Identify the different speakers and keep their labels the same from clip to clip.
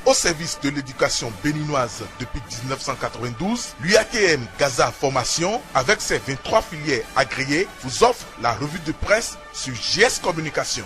Speaker 1: au service de l'éducation béninoise depuis 1992, l'UATM Gaza Formation, avec ses 23 filières agréées, vous offre la revue de presse sur JS Communication.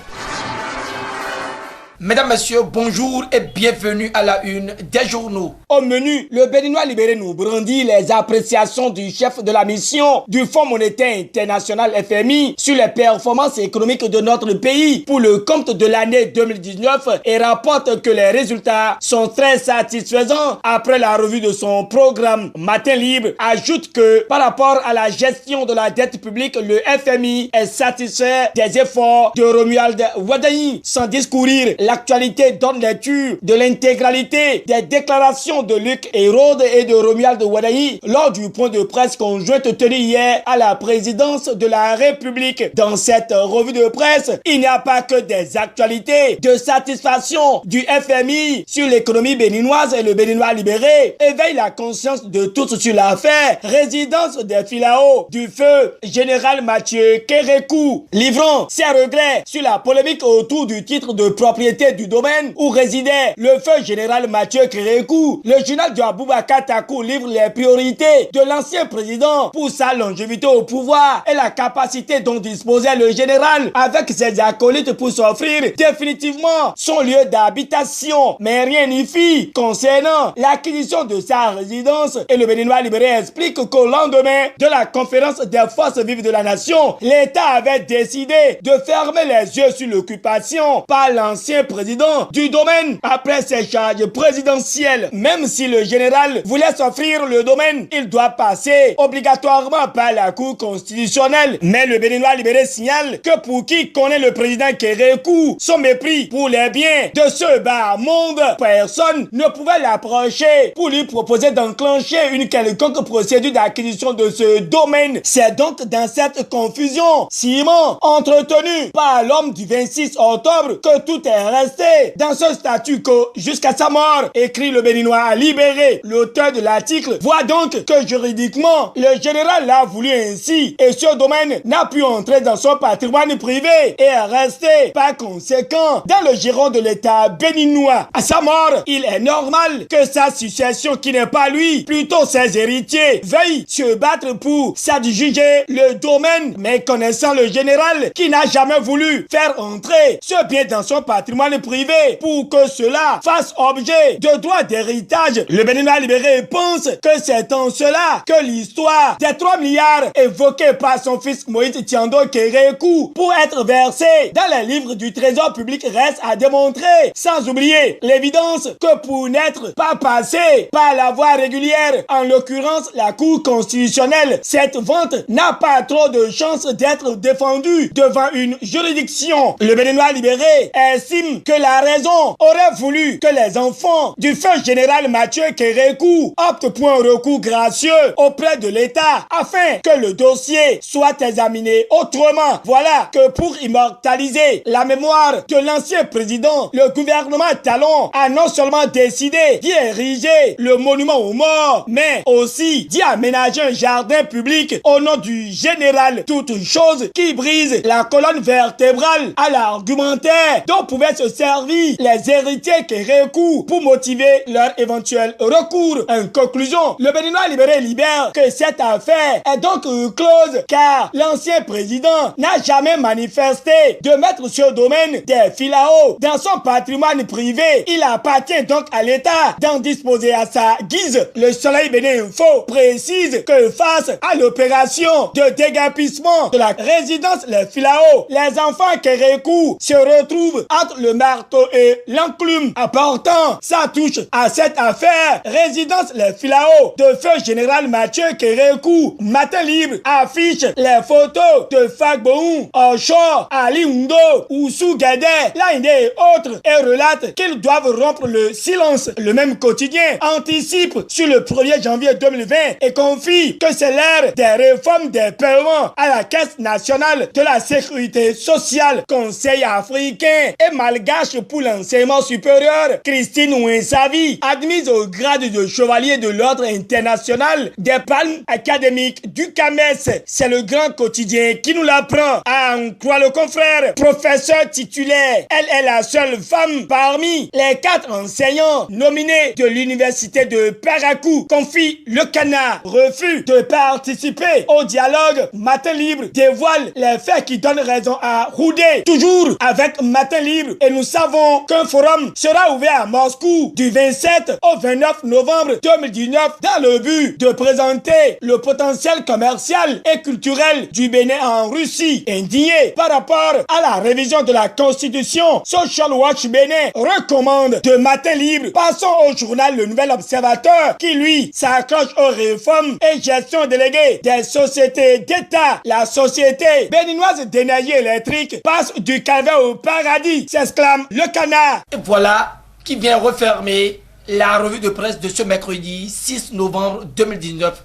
Speaker 2: Mesdames, Messieurs, bonjour et bienvenue à la une des journaux.
Speaker 3: Au menu, le Béninois libéré nous brandit les appréciations du chef de la mission du Fonds monétaire international FMI sur les performances économiques de notre pays pour le compte de l'année 2019 et rapporte que les résultats sont très satisfaisants après la revue de son programme. Matin Libre ajoute que par rapport à la gestion de la dette publique, le FMI est satisfait des efforts de Romuald Wadaï. Sans discourir, l'actualité donne lecture de l'intégralité des déclarations de Luc Hérode et de Romuald Wadaï lors du point de presse conjointe tenu hier à la présidence de la République. Dans cette revue de presse, il n'y a pas que des actualités de satisfaction du FMI sur l'économie béninoise et le Béninois libéré éveille la conscience de tous sur l'affaire. Résidence des Filao du feu général Mathieu Kérékou, livrant ses regrets sur la polémique autour du titre de propriété du domaine où résidait le feu général Mathieu Kérékou. Le journal de Aboubakar Takou livre les priorités de l'ancien président pour sa longévité au pouvoir et la capacité dont disposait le général avec ses acolytes pour s'offrir définitivement son lieu d'habitation. Mais rien n'y fit concernant l'acquisition de sa résidence et le Béninois libéré explique qu'au lendemain de la conférence des forces vives de la nation, l'État avait décidé de fermer les yeux sur l'occupation par l'ancien président du domaine après ses charges présidentielles. Même si le général voulait s'offrir le domaine, il doit passer obligatoirement par la Cour constitutionnelle. Mais le Béninois libéré signale que pour qui connaît le président Kérékou, son mépris pour les biens de ce bas monde, personne ne pouvait l'approcher pour lui proposer d'enclencher une quelconque procédure d'acquisition de ce domaine. C'est donc dans cette confusion ciment entretenue par l'homme du 26 octobre que tout est resté dans ce statu quo jusqu'à sa mort, écrit le Béninois libéré. L'auteur de l'article voit donc que juridiquement, le général l'a voulu ainsi et ce domaine n'a pu entrer dans son patrimoine privé et est resté par conséquent dans le giron de l'État béninois. À sa mort, il est normal que sa succession qui n'est pas lui, plutôt ses héritiers, veuille se battre pour s'adjuger le domaine, mais connaissant le général qui n'a jamais voulu faire entrer ce bien dans son patrimoine privé pour que cela fasse objet de droit d'héritage, le Béninois libéré pense que c'est en cela que l'histoire des 3 milliards évoqués par son fils Moïse Tiando Kérékou pour être versé dans les livres du trésor public reste à démontrer, sans oublier l'évidence que pour n'être pas passé par la voie régulière, en l'occurrence la Cour constitutionnelle, cette vente n'a pas trop de chances d'être défendue devant une juridiction. Le Béninois libéré estime que la raison aurait voulu que les enfants du feu général Mathieu Kérékou optent pour un recours gracieux auprès de l'État afin que le dossier soit examiné autrement. Voilà que pour immortaliser la mémoire de l'ancien président, le gouvernement Talon a non seulement décidé d'y ériger le monument aux morts, mais aussi d'y aménager un jardin public au nom du général. Toute chose qui brise la colonne vertébrale à l'argumentaire dont pouvaient se servir les héritiers Kérékou pour motiver leur éventuel recours. En conclusion, le Béninois libéré libère que cette affaire est donc close car l'ancien président n'a jamais manifesté de mettre ce domaine des Filao dans son patrimoine privé. Il appartient donc à l'État d'en disposer à sa guise. Le Soleil Bénin Info précise que face à l'opération de déguerpissement de la résidence Les Filao, les enfants Kérékou se retrouvent entre le marteau et l'enclume. Apportant sa touche à cette affaire, résidence Les Filao de feu général Mathieu Kérékou, Matin Libre affiche les photos de Fagbohou, Oshor, Ali Hundo, Oussou Guédé, Laïndé et autres et relate qu'ils doivent rompre le silence. Le même quotidien anticipe sur le 1er janvier 2020 et confie que c'est l'ère des réformes des paiements à la Caisse nationale de la sécurité sociale. Conseil africain et malgache pour l'enseignement supérieur, Christine Ouinsavi admet admise au grade de chevalier de l'ordre international des palmes académiques du CAMES. C'est le grand quotidien qui nous l'apprend. À en croire le confrère, professeur titulaire. Elle est la seule femme parmi les 4 enseignants nominés de l'université de Parakou. Confie le canard. Refus de participer au dialogue. Matin Libre dévoile les faits qui donnent raison à Houdé. Toujours avec Matin Libre. Et nous savons qu'un forum sera ouvert à Moscou du 27 au 29 novembre 2019 dans le but de présenter le potentiel commercial et culturel du Bénin en Russie. Indigné par rapport à la révision de la Constitution, Social Watch Bénin recommande de Matin Libre. Passons au journal Le Nouvel Observateur qui, lui, s'accroche aux réformes et gestion déléguée des sociétés d'État. La société béninoise d'énergie électrique passe du calvaire au paradis, s'exclame le canard.
Speaker 2: Et voilà qui vient refermer la revue de presse de ce mercredi 6 novembre 2019.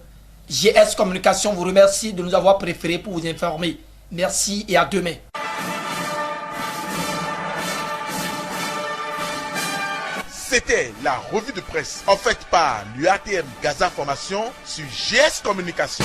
Speaker 2: GS Communication vous remercie de nous avoir préférés pour vous informer. Merci et à demain.
Speaker 1: C'était la revue de presse offerte par l'UATM Gaza Formation sur GS Communication.